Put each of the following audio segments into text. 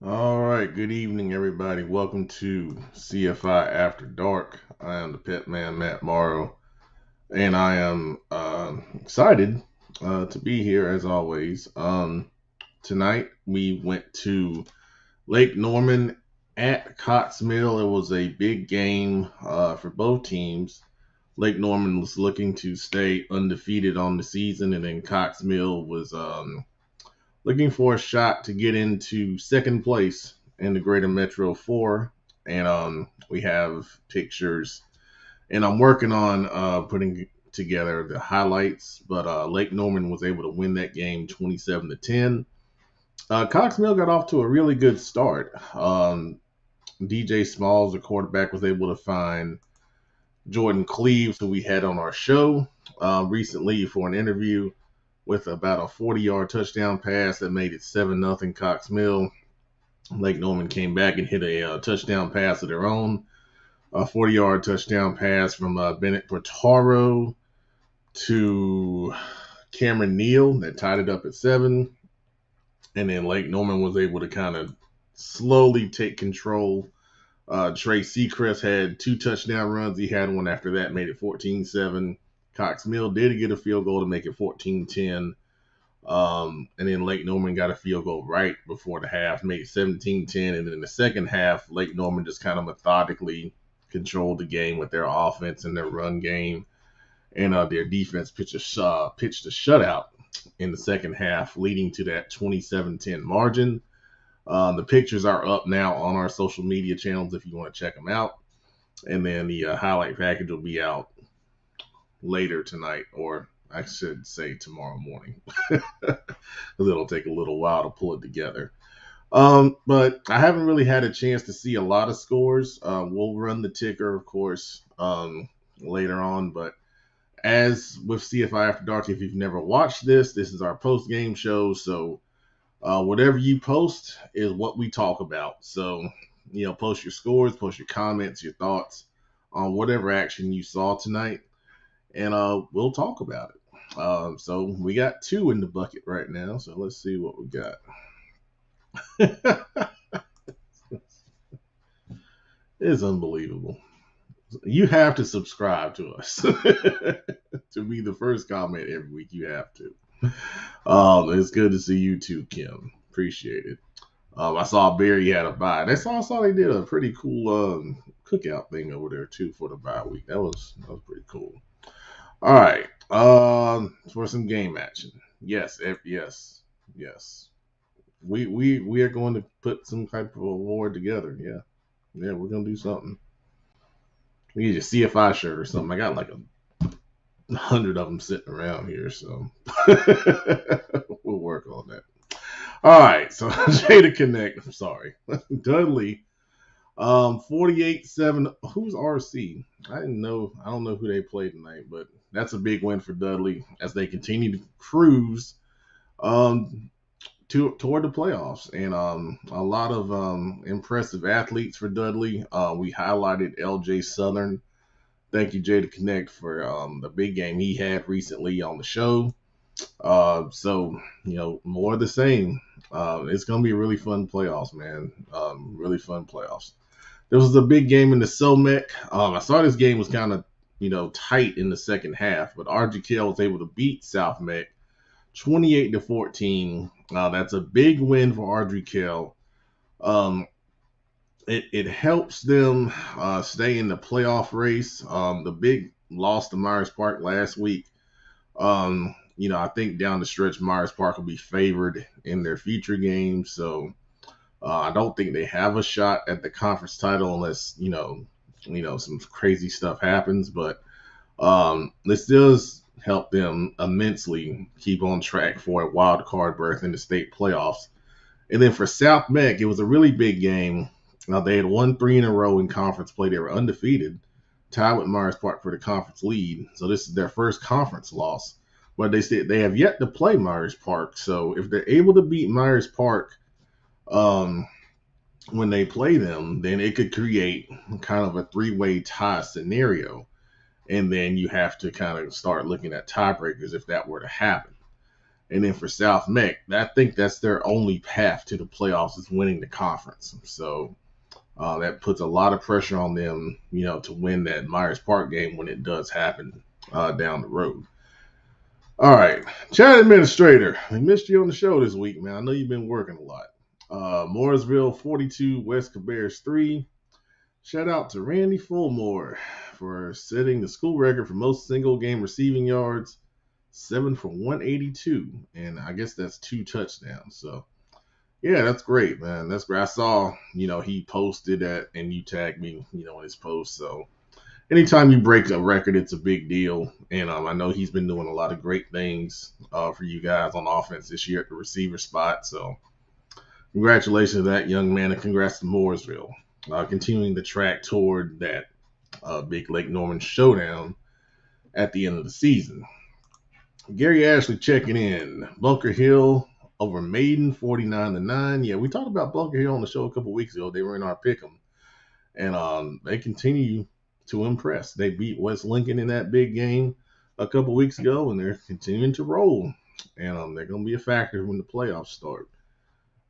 All right, good evening, everybody. Welcome to CFI After Dark. I am the pet man, Matt Morrow, and I am excited to be here as always. Tonight we went to Lake Norman at Cox Mill. It was a big game for both teams. Lake Norman was looking to stay undefeated on the season, and then Cox Mill was looking for a shot to get into second place in the Greater Metro 4. And we have pictures, and I'm working on putting together the highlights. But Lake Norman was able to win that game 27-10. Cox Mill got off to a really good start. DJ Smalls, the quarterback, was able to find Jordan Cleaves, who we had on our show recently for an interview, with about a 40-yard touchdown pass that made it 7-0 Cox Mill. Lake Norman came back and hit a touchdown pass of their own, a 40-yard touchdown pass from Bennett Portaro to Cameron Neal that tied it up at 7. And then Lake Norman was able to kind of slowly take control. Trey Seacrest had 2 touchdown runs. He had one after that, made it 14-7. Cox Mill did get a field goal to make it 14-10. And then Lake Norman got a field goal right before the half, made it 17-10. And then in the second half, Lake Norman just kind of methodically controlled the game with their offense and their run game. And their defense pitched a shutout in the second half, leading to that 27-10 margin. The pictures are up now on our social media channels if you want to check them out. And then the highlight package will be out later tonight, or I should say tomorrow morning, because it'll take a little while to pull it together. But I haven't really had a chance to see a lot of scores. We'll run the ticker, of course, later on. But as with CFI After Dark, if you've never watched this is our post-game show. So whatever you post is what we talk about. So, post your scores, post your comments, your thoughts on whatever action you saw tonight, and we'll talk about it. So we got 2 in the bucket right now. So let's see what we got. It's unbelievable. You have to subscribe to us to be the first comment every week. You have to. It's good to see you too, Kim. Appreciate it. I saw Barry had a bye. I saw they did a pretty cool cookout thing over there too for the bye week. That was pretty cool. All right. For some game action. Yes, yes. We are going to put some type of award together. Yeah, we're gonna do something. We need a CFI shirt or something. I got like 100 of them sitting around here, so we'll work on that. All right, so Jada Connect. I'm sorry, Dudley. 48-7. Who's RC? I don't know who they played tonight, but that's a big win for Dudley as they continue to cruise toward the playoffs. And a lot of impressive athletes for Dudley. We highlighted LJ Southern. Thank you, Jay to Connect, for the big game he had recently on the show. So, more of the same. It's going to be a really fun playoffs, man. Really fun playoffs. There was a big game in the SOMEC. I saw this game was kind of, tight in the second half, but RGKL was able to beat South Mech 28-14. That's a big win for RGKL. It helps them stay in the playoff race. The big loss to Myers Park last week. I think down the stretch, Myers Park will be favored in their future games. So I don't think they have a shot at the conference title unless, some crazy stuff happens. But this does help them immensely keep on track for a wild card berth in the state playoffs. And then for South Mech, it was a really big game. They had won 3 in a row in conference play. They were undefeated, tied with Myers Park for the conference lead. So this is their first conference loss. But they said they have yet to play Myers Park. So if they're able to beat Myers Park when they play them, then it could create kind of a 3-way tie scenario. And then you have to kind of start looking at tiebreakers if that were to happen. And then for South Meck, I think that's their only path to the playoffs is winning the conference. So that puts a lot of pressure on them, to win that Myers Park game when it does happen down the road. All right, chat administrator, we missed you on the show this week, man. I know you've been working a lot. Mooresville 42, West Cabarrus 3. Shout out to Randy Fulmore for setting the school record for most single game receiving yards, 7 for 182, and I guess that's 2 touchdowns. So yeah, that's great, man. That's great. I saw, he posted that and you tagged me, in his post. So anytime you break a record, it's a big deal. And I know he's been doing a lot of great things for you guys on offense this year at the receiver spot. So congratulations to that young man, and congrats to Mooresville. Continuing the track toward that big Lake Norman showdown at the end of the season. Gary Ashley checking in. Bunker Hill over Maiden, 49-9. Yeah, we talked about Bunker Hill on the show a couple weeks ago. They were in our pick'em, and they continue to impress. They beat West Lincoln in that big game a couple weeks ago, and they're continuing to roll. And they're going to be a factor when the playoffs start.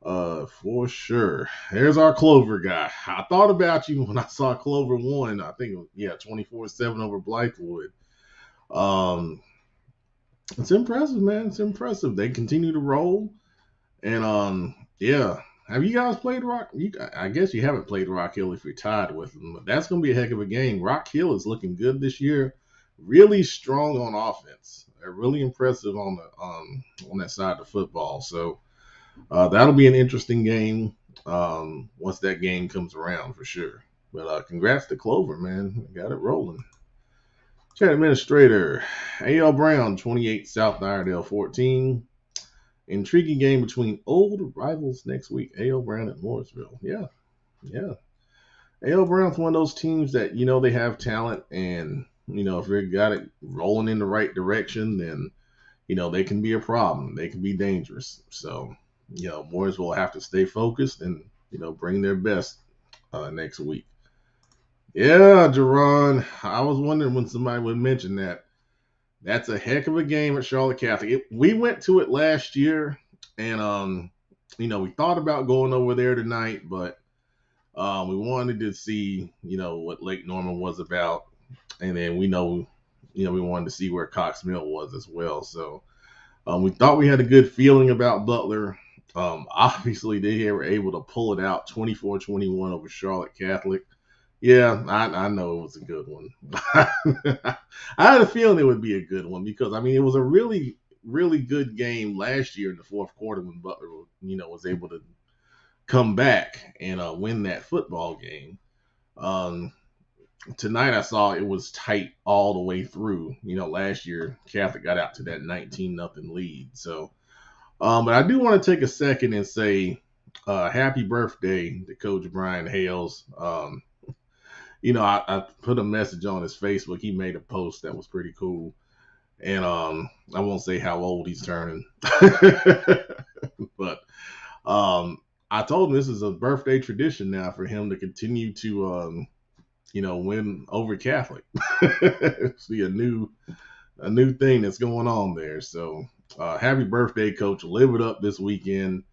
For sure. There's our Clover guy. I thought about you when I saw Clover won. I think, 24-7 over Blythewood. It's impressive, man. It's impressive. They continue to roll. And, have you guys played Rock? I guess you haven't played Rock Hill if you're tied with them, but that's going to be a heck of a game. Rock Hill is looking good this year. Really strong on offense. They're really impressive on that side of the football. So that'll be an interesting game once that game comes around for sure. But congrats to Clover, man. Got it rolling. Chat administrator, A.L. Brown, 28, South Iredale 14. Intriguing game between old rivals next week. A.L. Brown at Mooresville. Yeah. A.L. Brown's one of those teams that, they have talent, and, if they got it rolling in the right direction, then, they can be a problem. They can be dangerous. So, Mooresville will have to stay focused and, bring their best next week. Yeah, Jerron. I was wondering when somebody would mention that. That's a heck of a game at Charlotte Catholic. We went to it last year, and we thought about going over there tonight, but we wanted to see, what Lake Norman was about, and then we wanted to see where Cox Mill was as well. So we thought we had a good feeling about Butler. Obviously, they were able to pull it out 24-21 over Charlotte Catholic. Yeah, I know it was a good one. I had a feeling it would be a good one because, it was a really, really good game last year in the fourth quarter when Butler, was able to come back and win that football game. Tonight I saw it was tight all the way through. Last year Catholic got out to that 19-0 lead. So, but I do want to take a second and say happy birthday to Coach Brian Hales. I put a message on his Facebook. He made a post that was pretty cool. And I won't say how old he's turning. But I told him this is a birthday tradition now for him to continue to, win over Catholic. See a new thing that's going on there. So happy birthday, Coach. Live it up this weekend.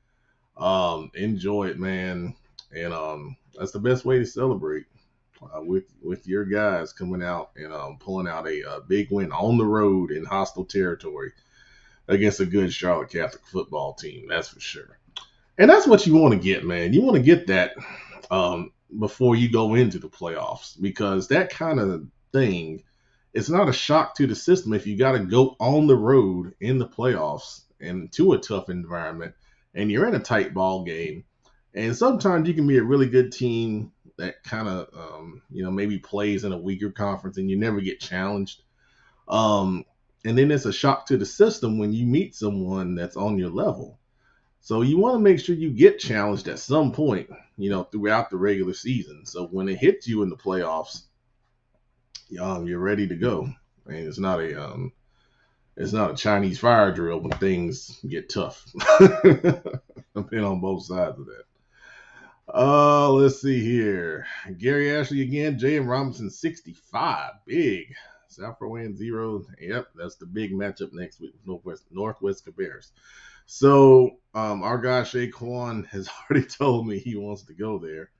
Enjoy it, man. And that's the best way to celebrate. With your guys coming out and pulling out a big win on the road in hostile territory against a good Charlotte Catholic football team. That's for sure. And that's what you want to get, man. You want to get that before you go into the playoffs, because that kind of thing, it's not a shock to the system if you got to go on the road in the playoffs and to a tough environment and you're in a tight ball game. And sometimes you can be a really good team that kind of, maybe plays in a weaker conference and you never get challenged. And then it's a shock to the system when you meet someone that's on your level. So you want to make sure you get challenged at some point, throughout the regular season. So when it hits you in the playoffs, you're ready to go. And it's not a Chinese fire drill when things get tough. I've been on both sides of that. Let's see here. Gary Ashley again. J.M. Robinson, 65. Big. South Carolina 0. Yep, that's the big matchup next week with Northwest Bears. So our guy Shaquan has already told me he wants to go there.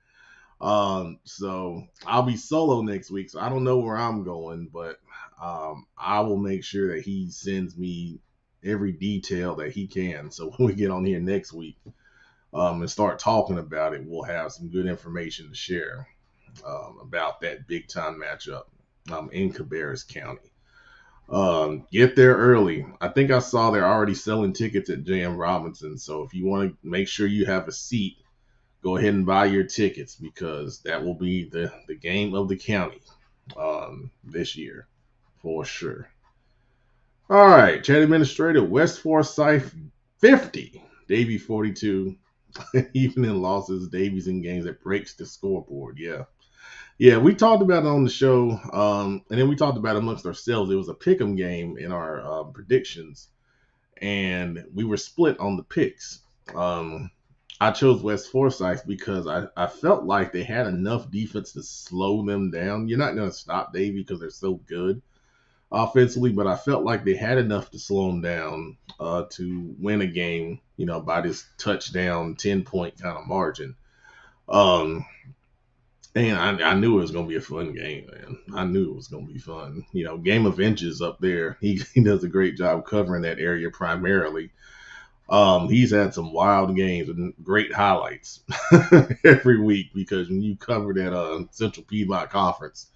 So I'll be solo next week, so I don't know where I'm going, but I will make sure that he sends me every detail that he can. So when we get on here next week and start talking about it, we'll have some good information to share about that big time matchup in Cabarrus County. Get there early. I think I saw they're already selling tickets at J.M. Robinson, so if you want to make sure you have a seat, go ahead and buy your tickets because that will be the game of the county this year for sure. All right, chat administrator, West Forsyth 50, Davy 42. Even in losses, Davies in games that breaks the scoreboard. Yeah, we talked about it on the show, and then we talked about it amongst ourselves. It was a pick'em game in our predictions, and we were split on the picks. I chose West Forsyth because I felt like they had enough defense to slow them down. You're not going to stop Davy because they're so good offensively, but I felt like they had enough to slow them down to win a game, by this touchdown, 10-point kind of margin. And I knew it was going to be a fun game, man. I knew it was going to be fun. Game of Inches up there, he does a great job covering that area primarily. He's had some wild games and great highlights every week because when you cover that Central Piedmont Conference,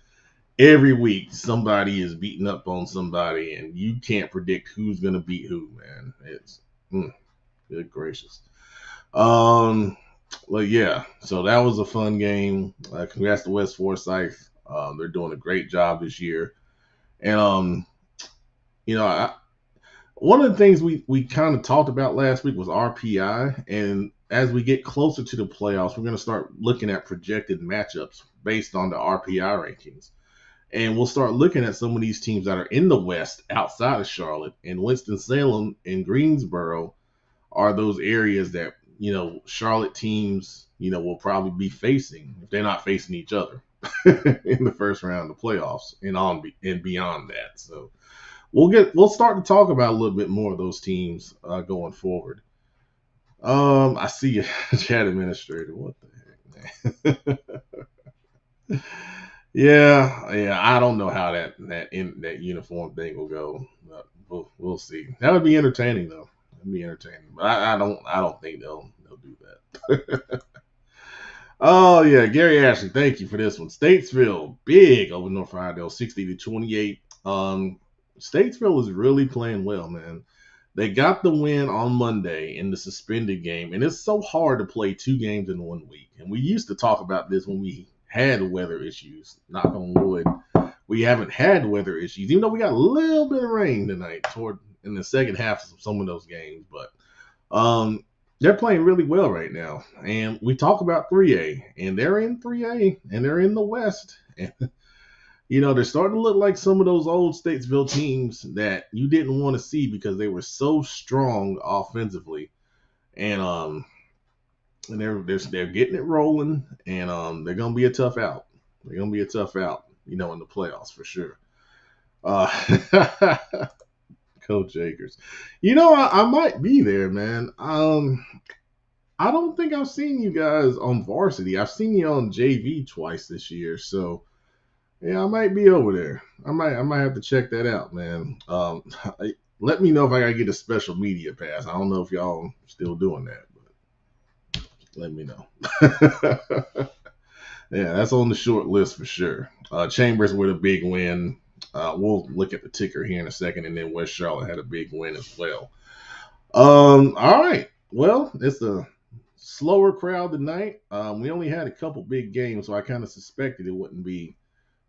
every week somebody is beating up on somebody and you can't predict who's going to beat who, man. It's good gracious. Well, yeah, so that was a fun game. Congrats to West Forsyth. They're doing a great job this year. And, one of the things we kind of talked about last week was RPI. And as we get closer to the playoffs, we're going to start looking at projected matchups based on the RPI rankings. And we'll start looking at some of these teams that are in the West outside of Charlotte. And Winston-Salem and Greensboro are those areas that, Charlotte teams, will probably be facing if they're not facing each other in the first round of the playoffs and beyond that. So we'll start to talk about a little bit more of those teams going forward. I see you, chat administrator. What the heck, man? Yeah. I don't know how that uniform thing will go, but we'll see. That would be entertaining though. It'd be entertaining, but I don't think they'll do that. Oh yeah, Gary Ashley, thank you for this one. Statesville, big over North Iredell, 60-28. Statesville is really playing well, man. They got the win on Monday in the suspended game, and it's so hard to play 2 games in 1 week. And we used to talk about this when we had weather issues. Knock on wood, we haven't had weather issues, even though we got a little bit of rain tonight in the second half of some of those games. But they're playing really well right now. And we talk about 3A, and they're in 3A, and they're in the West. And, they're starting to look like some of those old Statesville teams that you didn't want to see because they were so strong offensively. And they're getting it rolling, and they're gonna be a tough out. They're gonna be a tough out, in the playoffs for sure. Coach Akers, I might be there, man. I don't think I've seen you guys on varsity. I've seen you on JV twice this year, so yeah, I might be over there. I might have to check that out, man. Let me know if I gotta get a special media pass. I don't know if y'all still doing that, but let me know. Yeah, that's on the short list for sure. Chambers with a big win. We'll look at the ticker here in a second, and then West Charlotte had a big win as well. All right. Well, it's a slower crowd tonight. We only had a couple big games, so I kind of suspected it wouldn't be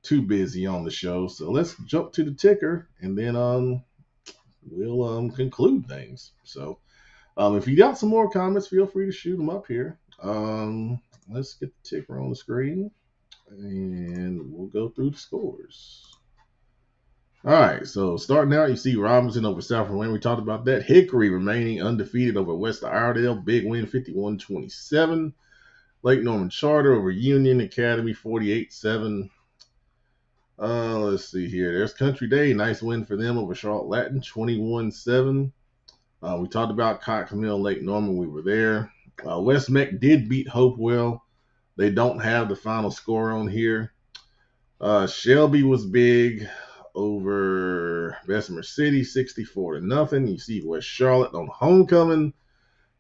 too busy on the show. So let's jump to the ticker, and then we'll conclude things. So if you got some more comments, feel free to shoot them up here. Let's get the ticker on the screen, and we'll go through the scores. All right, so starting out, you see Robinson over South Carolina. We talked about that. Hickory remaining undefeated over West Iredell. Big win, 51-27. Lake Norman Charter over Union Academy, 48-7. Let's see here. There's Country Day. Nice win for them over Charlotte Latin, 21-7. We talked about Cotton Camille Lake Norman. We were there. West Meck did beat Hopewell. They don't have the final score on here. Shelby was big over Bessemer City, 64-0. You see West Charlotte on homecoming.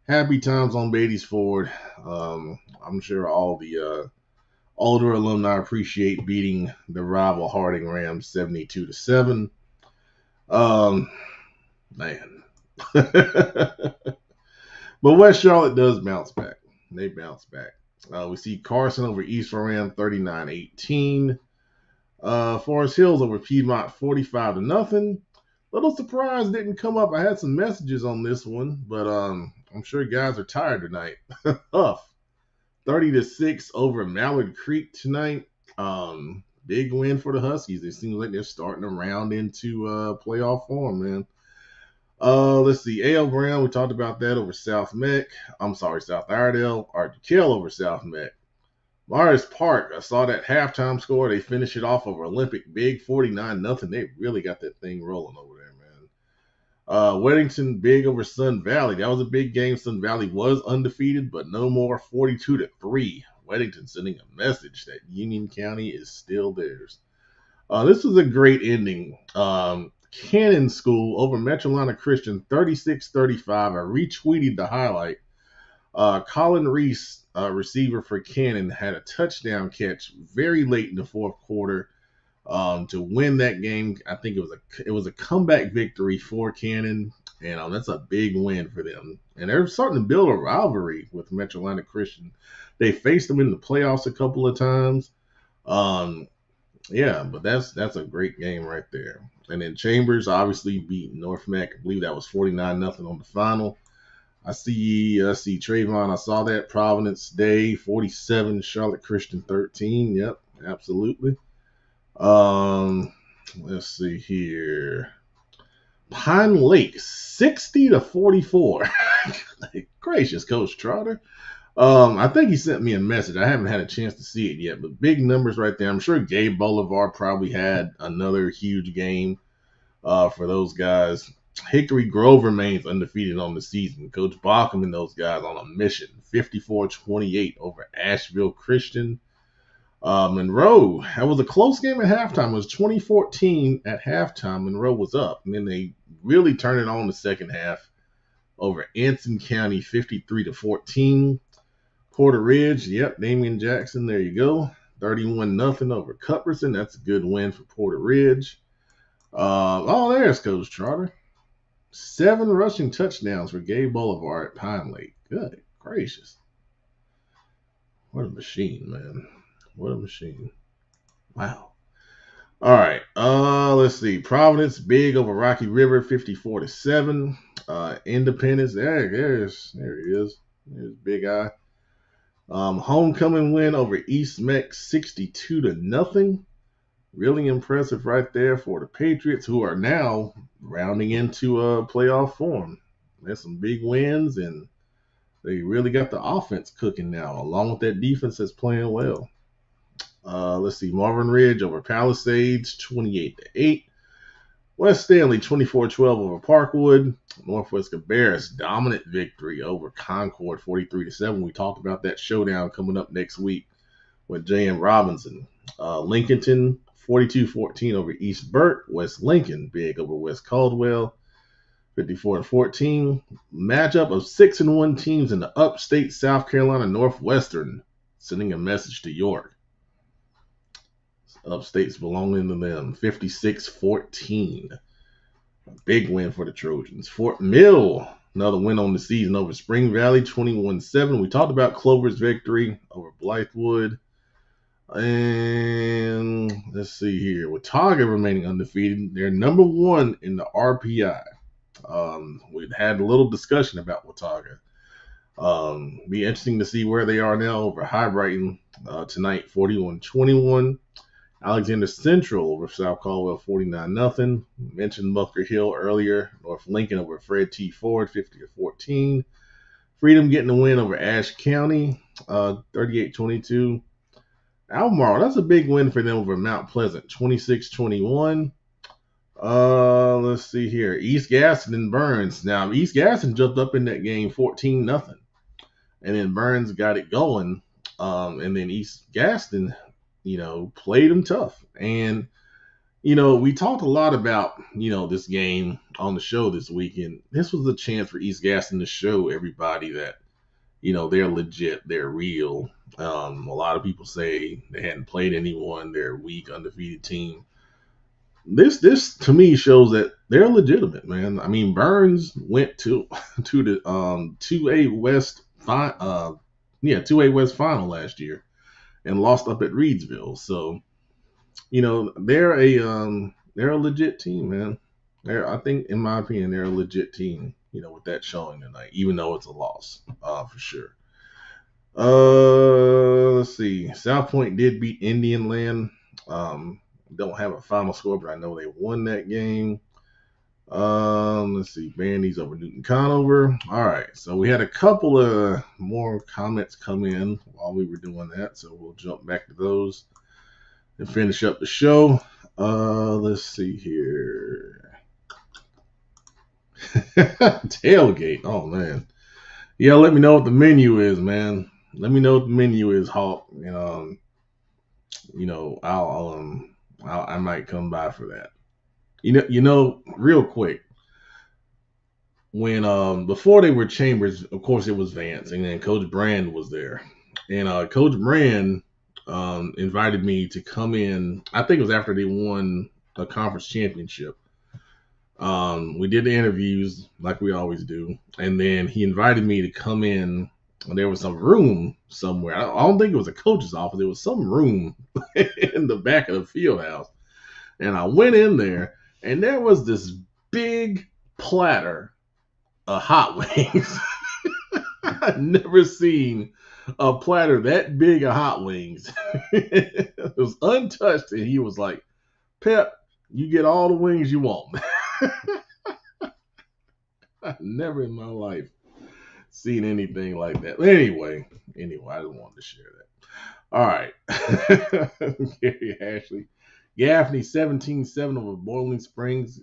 Happy times on Beatty's Ford. I'm sure all the older alumni appreciate beating the rival Harding Rams 72-7. Man. But West Charlotte does bounce back. They bounce back. We see Carson over East Roran 39-18. Forest Hills over Piedmont 45-0. Little surprise didn't come up. I had some messages on this one, but I'm sure guys are tired tonight. Huff 30-6 over Mallard Creek tonight. Big win for the Huskies. It seems like they're starting to round into playoff form, man. Let's see. A.L. Brown, we talked about that over South Iredell. Art Kell over South Meck. Morris Park, I saw that halftime score. They finish it off over Olympic big, 49-0. They really got that thing rolling over there, man. Weddington big over Sun Valley. That was a big game. Sun Valley was undefeated, but no more, 42-3. Weddington sending a message that Union County is still theirs. This was a great ending. Cannon School over Metrolina Christian, 36-35. I retweeted the highlight. Colin Reese, receiver for Cannon, had a touchdown catch very late in the fourth quarter to win that game. I think it was a comeback victory for Cannon, and that's a big win for them. And they're starting to build a rivalry with Metrolina Christian. They faced them in the playoffs a couple of times. Yeah, but that's a great game right there. And then Chambers obviously beat North Mac. I believe that was 49-0 on the final. I see Trayvon. I saw that. Providence Day 47, Charlotte Christian 13. Yep, absolutely. Let's see here. Pine Lake 60-44. Gracious, Coach Trotter. I think he sent me a message. I haven't had a chance to see it yet, but big numbers right there. I'm sure Gabe Boulevard probably had another huge game for those guys. Hickory Grove remains undefeated on the season. Coach Bacham and those guys on a mission. 54-28 over Asheville Christian. Monroe, that was a close game at halftime. It was 2014 at halftime. Monroe was up, and then they really turned it on the second half over Anson County 53-14. Porter Ridge, yep, Damian Jackson, there you go. 31-0 over Cuthbertson. That's a good win for Porter Ridge. There's Coach Trotter. 7 rushing touchdowns for Gabe Boulevard at Pine Lake. Good gracious. What a machine, man. What a machine. Wow. All right. Let's see. Providence big over Rocky River, 54-7. Independence. There he is. There's Big Eye. Homecoming win over East Meck, 62-0. Really impressive right there for the Patriots, who are now rounding into playoff form. There's some big wins, and they really got the offense cooking now, along with that defense that's playing well. Let's see. Marvin Ridge over Palisades, 28-8. West Stanley, 24-12 over Parkwood. Northwest Cabarrus, dominant victory over Concord, 43-7. We talked about that showdown coming up next week with J.M. Robinson. Lincolnton, 42-14 over East Burke. West Lincoln, big over West Caldwell, 54-14. Matchup of 6-1 teams in the upstate South Carolina Northwestern, sending a message to York. Upstate's belonging to them, 56-14. A big win for the Trojans. Fort Mill, another win on the season over Spring Valley, 21-7. We talked about Clover's victory over Blythewood. And let's see here. Watauga remaining undefeated. They're number 1 in the RPI. We've had a little discussion about Watauga. Be interesting to see where they are now over High Brighton tonight, 41-21. Alexander Central over South Caldwell, 49-0. Mentioned Bunker Hill earlier. North Lincoln over Fred T. Ford, 50-14. Freedom getting the win over Ashe County, 38-22. Albemarle, that's a big win for them over Mount Pleasant, 26-21. Let's see here. East Gaston and Burns. Now, East Gaston jumped up in that game 14-0. And then Burns got it going. And then East Gaston, played them tough. And, we talked a lot about, this game on the show this weekend. This was a chance for East Gaston to show everybody that, they're legit, they're real. A lot of people say they hadn't played anyone, they're a weak, undefeated team. This to me shows that they're legitimate, man. I mean, Burns went to the 2A West 2A West final last year and lost up at Reedsville. So, they're a legit team, man. I think, in my opinion, they're a legit team, with that showing tonight, even though it's a loss, for sure. Let's see. South Point did beat Indian Land. Don't have a final score, but I know they won that game. Let's see. Bandy's over Newton Conover. All right. So we had a couple of more comments come in while we were doing that. So we'll jump back to those and finish up the show. Let's see here. Tailgate. Oh, man. Yeah, let me know what the menu is, man. Let me know what the menu is, Hawk. And, I might come by for that. Real quick, when before they were Chambers, of course it was Vance, and then Coach Brand was there, and Coach Brand invited me to come in. I think it was after they won a conference championship. We did the interviews like we always do, and then he invited me to come in. And there was some room somewhere. I don't think it was a coach's office. There was some room in the back of the field house. And I went in there, and there was this big platter of hot wings. I've never seen a platter that big of hot wings. It was untouched, and he was like, "Pep, you get all the wings you want." I've never in my life seen anything like that. But anyway, I just wanted to share that. All right. Gary Ashley. Gaffney 17-7 over Boiling Springs.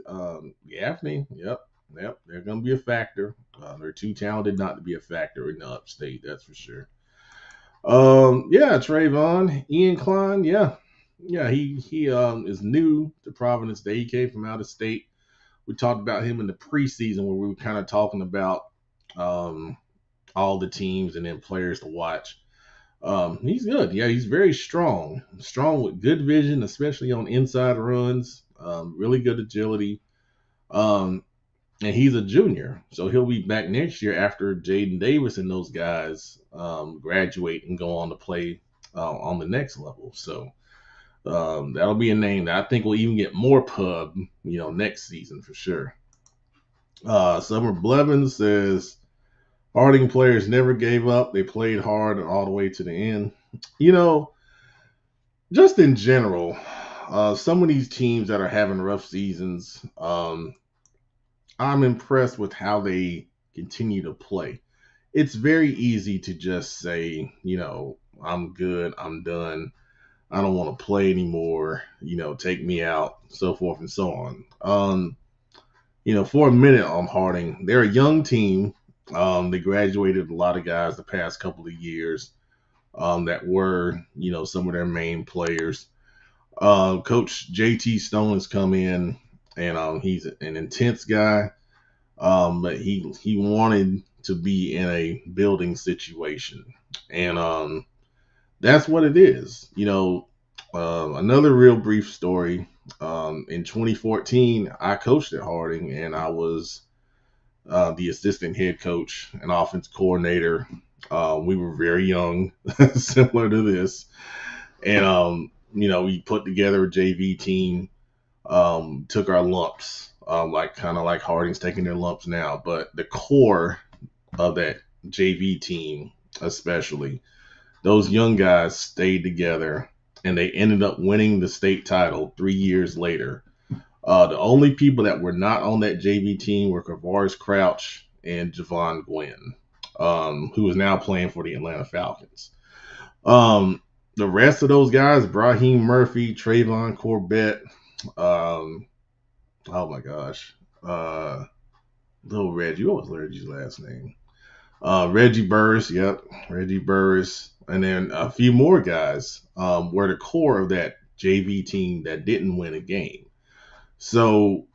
Gaffney, yep, they're going to be a factor. They're too talented not to be a factor in the upstate, that's for sure. Trayvon, Ian Klein, he is new to Providence Day. He came from out of state. We talked about him in the preseason where we were kind of talking about all the teams and then players to watch. He's good. Yeah, he's very strong. Strong with good vision, especially on inside runs. Really good agility. And he's a junior, so he'll be back next year after Jaden Davis and those guys graduate and go on to play on the next level. So that'll be a name that I think will even get more pub, next season for sure. Summer Blevins says, Harding players never gave up. They played hard all the way to the end. Just in general, some of these teams that are having rough seasons, I'm impressed with how they continue to play. It's very easy to just say, I'm good, I'm done, I don't want to play anymore, take me out, so forth and so on. For a minute on Harding, they're a young team. They graduated a lot of guys the past couple of years that were, some of their main players. Coach JT Stone has come in, and he's an intense guy, but he wanted to be in a building situation, and that's what it is. Another real brief story. In 2014, I coached at Harding, and I was the assistant head coach and offense coordinator. We were very young, similar to this. And, we put together a JV team, took our lumps, kind of like Harding's taking their lumps now. But the core of that JV team, especially, those young guys stayed together, and they ended up winning the state title 3 years later. The only people that were not on that JV team were Kavaris Crouch and Javon Gwynn, who is now playing for the Atlanta Falcons. the rest of those guys, Brahim Murphy, Trayvon Corbett, oh my gosh, little Reggie. What was Reggie's last name? Reggie Burris. Yep, Reggie Burris, and then a few more guys were the core of that JV team that didn't win a game. So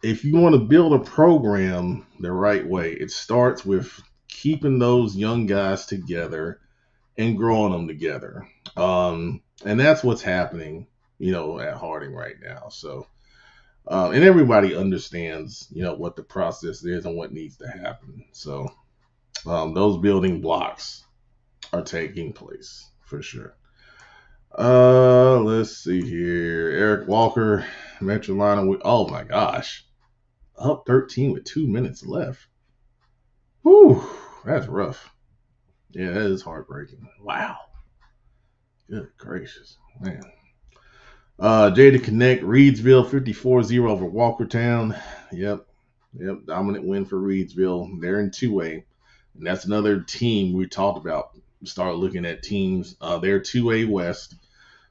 if you want to build a program the right way, it starts with keeping those young guys together and growing them together. And that's what's happening, at Harding right now. So, and everybody understands, what the process is and what needs to happen. So, those building blocks are taking place for sure. Let's see here. Eric Walker, Metrolina. Oh my gosh. Up 13 with 2 minutes left. Whew, that's rough. Yeah, that is heartbreaking. Wow. Good gracious. Man. Jada Connect, Reedsville 54-0 over Walkertown. Yep. Dominant win for Reedsville. They're in 2A. And that's another team we talked about. Start looking at teams. They're 2A West.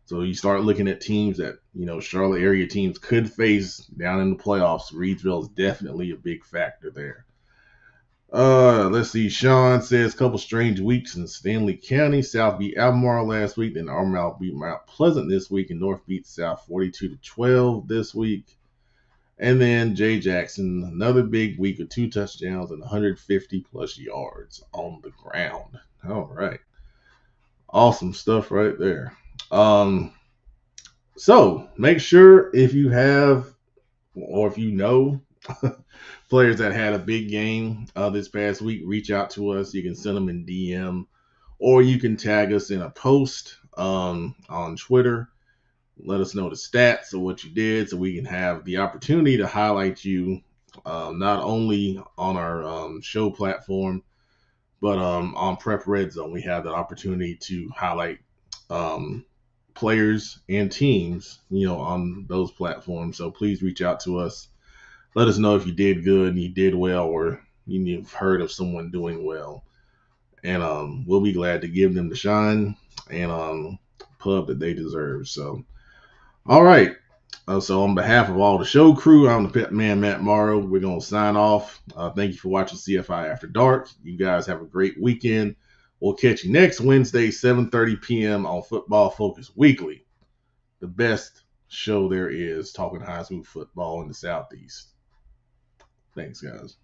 So you start looking at teams that, Charlotte area teams could face down in the playoffs. Reedsville is definitely a big factor there. Let's see. Sean says couple strange weeks in Stanley County. South beat Albemarle last week, then Albemarle beat Mount Pleasant this week, and North beat South 42-12 this week. And then Jay Jackson, another big week of 2 touchdowns and 150 plus yards on the ground. All right. Awesome stuff right there. So make sure if you have, or if you know players that had a big game this past week, reach out to us. You can send them in DM, or you can tag us in a post on Twitter. Let us know the stats of what you did so we can have the opportunity to highlight you not only on our show platform, but on Prep Red Zone. We have the opportunity to highlight players and teams, on those platforms. So please reach out to us. Let us know if you did good and you did well, or you've heard of someone doing well. And we'll be glad to give them the shine and pub that they deserve. So, all right. So on behalf of all the show crew, I'm the Pet Man, Matt Morrow. We're going to sign off. Thank you for watching CFI After Dark. You guys have a great weekend. We'll catch you next Wednesday, 7:30 p.m. on Football Focus Weekly, the best show there is talking high school football in the Southeast. Thanks, guys.